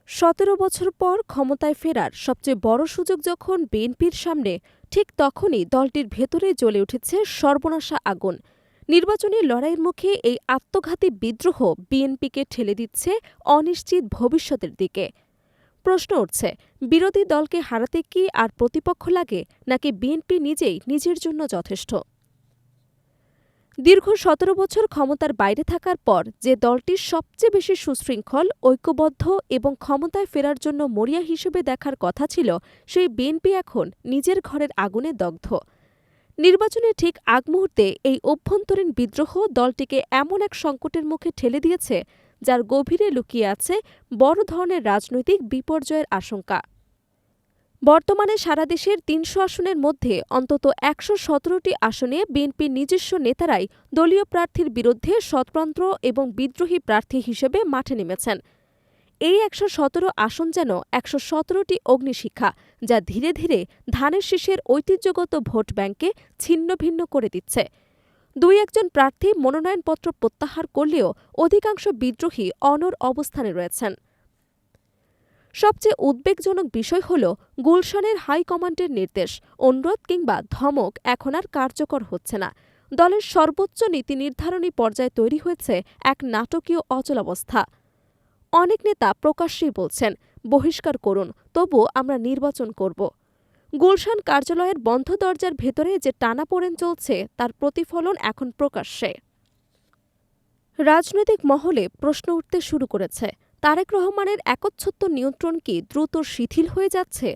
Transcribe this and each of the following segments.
১৭ বছর পর ক্ষমতায় ফেরার সবচেয়ে বড় সুযোগ যখন বিএনপির সামনে, ঠিক তখনই দলটির ভেতরে জ্বলে উঠেছে সর্বনাশা আগুন। নির্বাচনী লড়াইয়ের মুখে এই আত্মঘাতী বিদ্রোহ বিএনপিকে ঠেলে দিচ্ছে অনিশ্চিত ভবিষ্যতের দিকে। প্রশ্ন উঠছে, বিরোধী দলকে হারাতে কি আর প্রতিপক্ষ লাগে, নাকি বিএনপি নিজেই নিজের জন্য যথেষ্ট? দীর্ঘ ১৭ বছর ক্ষমতার বাইরে থাকার পর যে দলটি সবচেয়ে বেশি সুশৃঙ্খল, ঐক্যবদ্ধ এবং ক্ষমতায় ফেরার জন্য মরিয়া হিসেবে দেখার কথা ছিল, সেই বিএনপি এখন নিজের ঘরের আগুনে দগ্ধ। নির্বাচনের ঠিক আগ মুহূর্তে এই অভ্যন্তরীণ বিদ্রোহ দলটিকে এমন এক সংকটের মুখে ঠেলে দিয়েছে, যার গভীরে লুকিয়ে আছে বড় ধরনের রাজনৈতিক বিপর্যয়ের আশঙ্কা। বর্তমানে সারা দেশের ৩০০ আসনের মধ্যে অন্তত ১১৭টি আসনে বিএনপির নিজস্ব নেতারাই দলীয় প্রার্থীর বিরুদ্ধে স্বতন্ত্র এবং বিদ্রোহী প্রার্থী হিসেবে মাঠে নেমেছেন। এই ১১৭ আসন যেন ১১৭টি অগ্নিশিখা, যা ধীরে ধীরে ধানের শীষের ঐতিহ্যগত ভোট ব্যাংককে ছিন্নভিন্ন করে দিচ্ছে। দুই একজন প্রার্থী মনোনয়নপত্র প্রত্যাহার করলেও অধিকাংশ বিদ্রোহী অনড় অবস্থানে রয়েছেন। সবচেয়ে উদ্বেগজনক বিষয় হল, গুলশানের হাইকমান্ডের নির্দেশ, অনুরোধ কিংবা ধমক এখন আর কার্যকর হচ্ছে না। দলের সর্বোচ্চ নীতি নির্ধারণী পর্যায়ে তৈরি হয়েছে এক নাটকীয় অচলাবস্থা। অনেক নেতা প্রকাশ্যেই বলছেন, বহিষ্কার করুন, তবু আমরা নির্বাচন করব। গুলশান কার্যালয়ের বন্ধ দরজার ভেতরে যে টানাপোড়েন চলছে, তার প্রতিফলন এখন প্রকাশ্যে। রাজনৈতিক মহলে প্রশ্ন উঠতে শুরু করেছে, তারেক রহমানের একচ্ছত্ব নিয়ন্ত্রণ কি দ্রুত শিথিল হয়ে যাচ্ছে?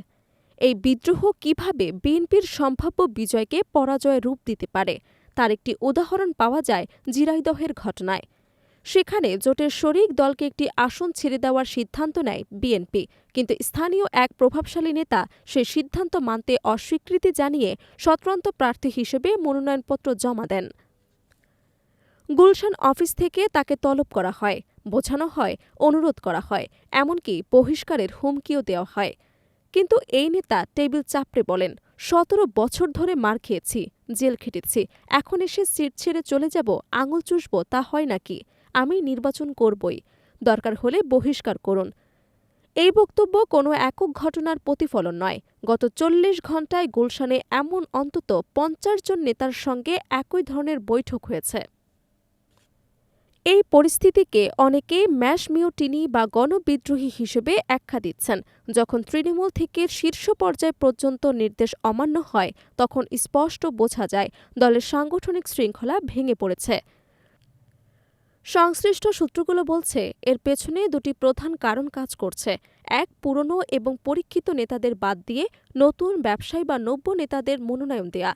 এই বিদ্রোহ কিভাবে বিএনপির সম্ভাব্য বিজয়কে পরাজয়ে রূপ দিতে পারে, তার একটি উদাহরণ পাওয়া যায় ঝিনাইদহের ঘটনায়। সেখানে জোটের শরিক দলকে একটি আসন ছেড়ে দেওয়ার সিদ্ধান্ত নেয় বিএনপি, কিন্তু স্থানীয় এক প্রভাবশালী নেতা সেই সিদ্ধান্ত মানতে অস্বীকৃতি জানিয়ে স্বতন্ত্র প্রার্থী হিসেবে মনোনয়নপত্র জমা দেন। গুলশান অফিস থেকে তাকে তলব করা হয়, বোঝানো হয়, অনুরোধ করা হয়, এমনকি বহিষ্কারের হুমকিও দেওয়া হয়। কিন্তু এই নেতা টেবিল চাপড়ে বলেন, ১৭ বছর ধরে মার খেয়েছি, জেল খেটেছি, এখন এসে সিট ছেড়ে চলে যাব, আঙুল চুষব, তা হয় নাকি? আমি নির্বাচন করবই, দরকার হলে বহিষ্কার করুন। এই বক্তব্য কোনো একক ঘটনার প্রতিফলন নয়। গত ৪০ ঘণ্টায় গুলশানে এমন অন্তত ৫০ জন নেতার সঙ্গে একই ধরনের বৈঠক হয়েছে। এই পরিস্থিতিকে অনেকে ম্যাস মিউটিনি বা গণবিদ্রোহী হিসেবে আখ্যা দিচ্ছেন। যখন তৃণমূল থেকে শীর্ষ পর্যায় পর্যন্ত নির্দেশ অমান্য হয়, তখন স্পষ্ট বোঝা যায় দলের সাংগঠনিক শৃঙ্খলা ভেঙে পড়েছে। সংশ্লিষ্ট সূত্রগুলো বলছে, এর পেছনে দুটি প্রধান কারণ কাজ করছে। এক, পুরনো এবং পরীক্ষিত নেতাদের বাদ দিয়ে নতুন ব্যবসায়ী বা নব্য নেতাদের মনোনয়ন দেয়া।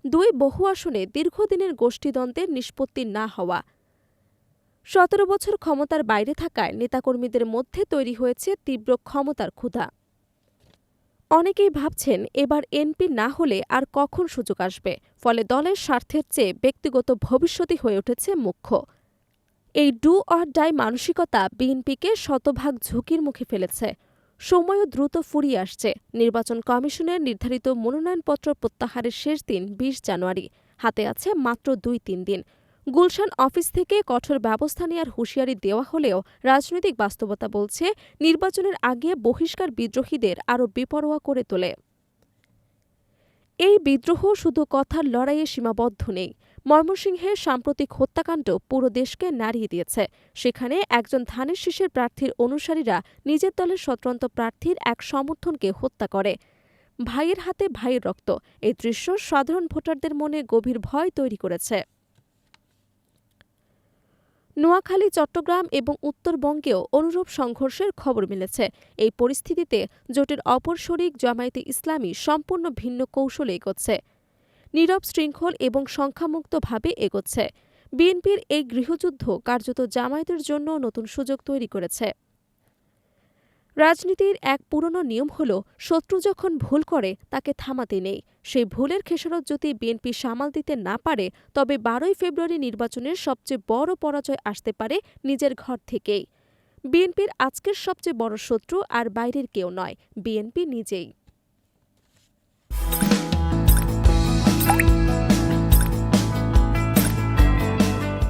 দুই, বহু আসনে দীর্ঘদিনের গোষ্ঠীদ্বন্দ্বের নিষ্পত্তি না হওয়া। ১৭ বছর ক্ষমতার বাইরে থাকায় নেতাকর্মীদের মধ্যে তৈরি হয়েছে তীব্র ক্ষমতার ক্ষুধা। অনেকেই ভাবছেন, এবার এমপি না হলে আর কখন সুযোগ আসবে, ফলে দলের স্বার্থের চেয়ে ব্যক্তিগত ভবিষ্যৎই হয়ে উঠেছে মুখ্য। এই ডু অর ডাই মানসিকতা বিএনপিকে শতভাগ ঝুঁকির মুখে ফেলেছে। সময়ও দ্রুত ফুরিয়ে আসছে। নির্বাচন কমিশনের নির্ধারিত মনোনয়নপত্র প্রত্যাহারের শেষ দিন ২০ জানুয়ারি। হাতে আছে মাত্র ২-৩ দিন। গুলশান অফিস থেকে কঠোর ব্যবস্থা নেওয়ার হুঁশিয়ারি দেওয়া হলেও রাজনৈতিক বাস্তবতা বলছে, নির্বাচনের আগে বহিষ্কার বিদ্রোহীদের আরও বেপরোয়া করে তোলে। এই বিদ্রোহ শুধু কথার লড়াইয়ে সীমাবদ্ধ নেই। ময়মনসিংহের সাম্প্রতিক হত্যাকাণ্ড পুরো দেশকে নাড়িয়ে দিয়েছে। সেখানে একজন ধানের শীষের প্রার্থীর অনুসারীরা নিজের দলের স্বতন্ত্র প্রার্থীর এক সমর্থনকে হত্যা করে। ভাইয়ের হাতে ভাইয়ের রক্ত, এই দৃশ্য সাধারণ ভোটারদের মনে গভীর ভয় তৈরি করেছে। নোয়াখালী, চট্টগ্রাম এবং উত্তরবঙ্গেও অনুরূপ সংঘর্ষের খবর মিলেছে। এই পরিস্থিতিতে জোটের অপর শরিক জামায়াতে ইসলামী সম্পূর্ণ ভিন্ন কৌশলে এগোচ্ছে। নীরব, শৃঙ্খল এবং সংখ্যামুক্তভাবে এগোচ্ছে। বিএনপির এই গৃহযুদ্ধ কার্যত জামায়াতের জন্য নতুন সুযোগ তৈরি করেছে। রাজনীতির এক পুরনো নিয়ম হল, শত্রু যখন ভুল করে তাকে থামাতে নেই। সেই ভুলের খেসারত যদি বিএনপি সামাল দিতে না পারে, তবে ১২ই ফেব্রুয়ারি নির্বাচনের সবচেয়ে বড় পরাজয় আসতে পারে নিজের ঘর থেকেই। বিএনপির আজকের সবচেয়ে বড় শত্রু আর বাইরের কেউ নয়, বিএনপি নিজেই।